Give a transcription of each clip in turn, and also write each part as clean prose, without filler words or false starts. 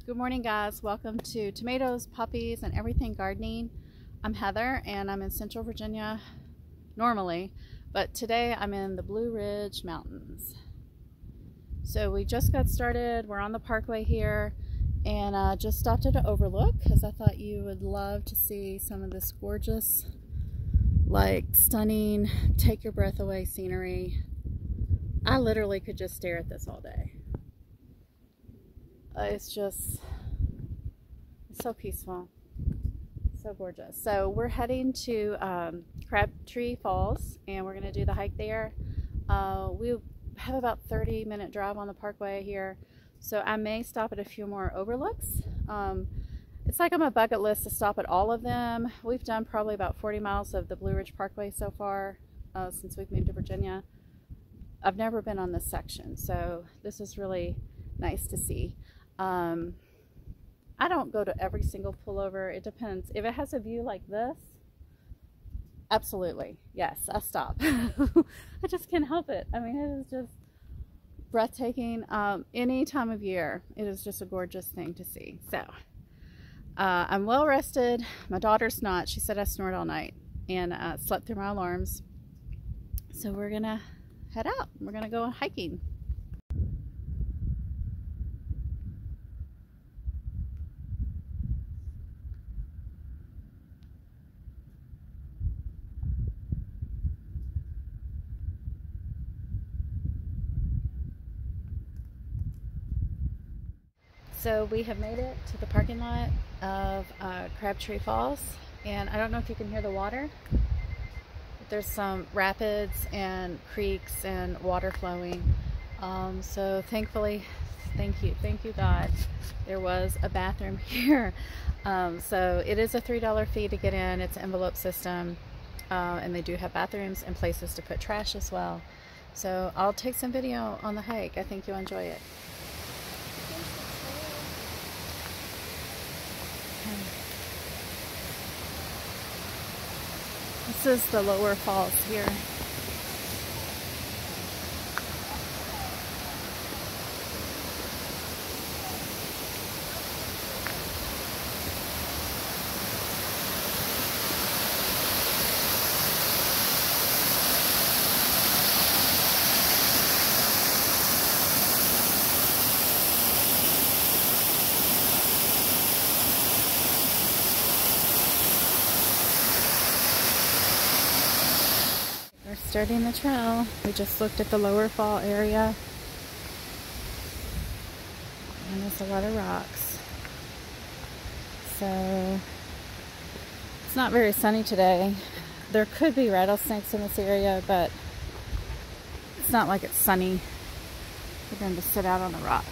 Good morning, guys. Welcome to Tomatoes, Puppies, and Everything Gardening. I'm Heather, and I'm in Central Virginia normally, but today I'm in the Blue Ridge Mountains. So we just got started. We're on the parkway here, and just stopped at an overlook because I thought you would love to see some of this gorgeous, like, stunning, take your breath away scenery. I literally could just stare at this all day. It's just so peaceful, so gorgeous. So we're heading to Crabtree Falls, and we're going to do the hike there. We have about 30-minute drive on the parkway here, so I may stop at a few more overlooks. It's like on my bucket list to stop at all of them. We've done probably about 40 miles of the Blue Ridge Parkway so far since we've moved to Virginia. I've never been on this section, so this is really nice to see. I don't go to every single pullover. It depends. If it has a view like this, absolutely, yes, I stop. I just can't help it. I mean, it is just breathtaking. Any time of year, it is just a gorgeous thing to see. So, I'm well rested. My daughter's not. She said I snored all night and slept through my alarms. So we're gonna head out. We're gonna go hiking. So we have made it to the parking lot of Crabtree Falls, and I don't know if you can hear the water, but there's some rapids and creeks and water flowing. So thankfully, thank you God, there was a bathroom here. So it is a $3 fee to get in. It's an envelope system, and they do have bathrooms and places to put trash as well. So I'll take some video on the hike. I think you'll enjoy it. This is the lower falls here. We're starting the trail. We just looked at the lower fall area, and there's a lot of rocks. So it's not very sunny today. There could be rattlesnakes in this area, but it's not like it's sunny. We're going to sit out on the rocks.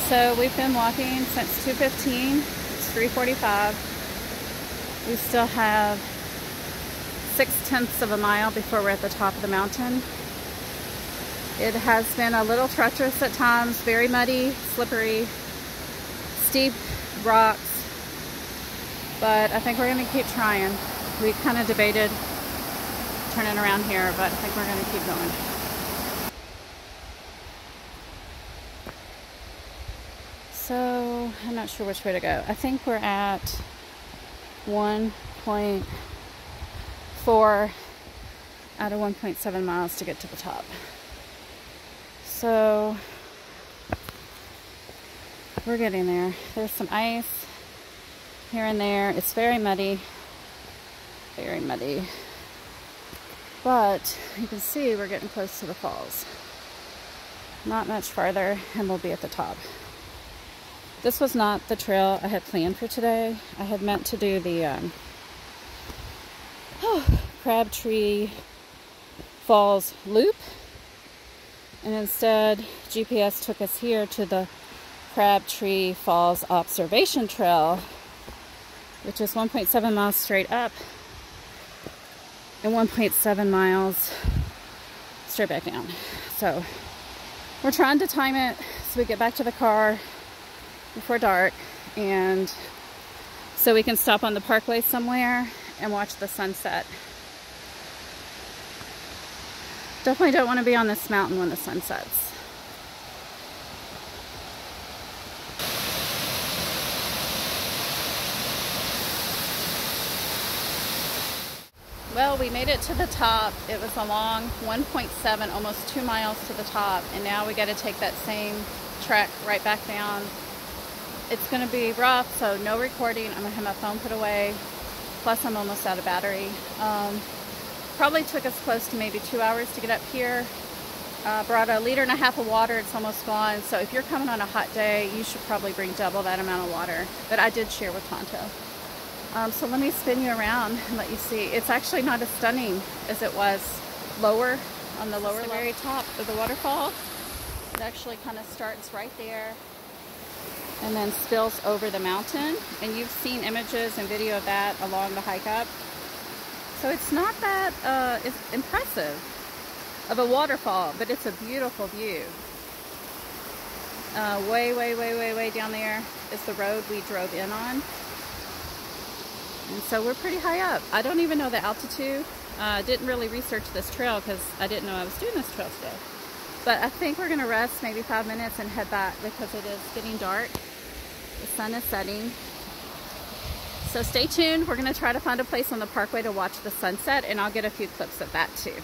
So we've been walking since 2:15. It's 3:45. We still have 6/10 of a mile before we're at the top of the mountain. It has been a little treacherous at times, very muddy, slippery, steep rocks, but I think we're going to keep trying. We kind of debated turning around here, but I think we're going to keep going. So I'm not sure which way to go. I think we're at 1.4 out of 1.7 miles to get to the top. So we're getting there. There's some ice here and there. It's very muddy, but you can see we're getting close to the falls. Not much farther and we'll be at the top. This was not the trail I had planned for today. I had meant to do the Crabtree Falls loop, and instead GPS took us here to the Crabtree Falls Observation Trail, which is 1.7 miles straight up and 1.7 miles straight back down. So we're trying to time it so we get back to the car before dark, and so we can stop on the parkway somewhere and watch the sunset. Definitely don't want to be on this mountain when the sun sets. Well, we made it to the top. It was a long 1.7, almost 2 miles to the top, and now we got to take that same trek right back down. It's going to be rough, so no recording. I'm going to have my phone put away. Plus, I'm almost out of battery. Probably took us close to maybe 2 hours to get up here. Brought 1.5 liters of water. It's almost gone. So if you're coming on a hot day, you should probably bring double that amount of water. But I did share with Tonto. So let me spin you around and let you see. It's actually not as stunning as it was lower on the lower level. The very top of the waterfall. It actually kind of starts right there and then spills over the mountain. And you've seen images and video of that along the hike up. So it's not that it's impressive of a waterfall, but it's a beautiful view. Way down there is the road we drove in on. And so we're pretty high up. I don't even know the altitude. Didn't really research this trail because I didn't know I was doing this trail today. But I think we're gonna rest maybe 5 minutes and head back because it is getting dark. The sun is setting. So stay tuned. We're gonna try to find a place on the parkway to watch the sunset, and I'll get a few clips of that too.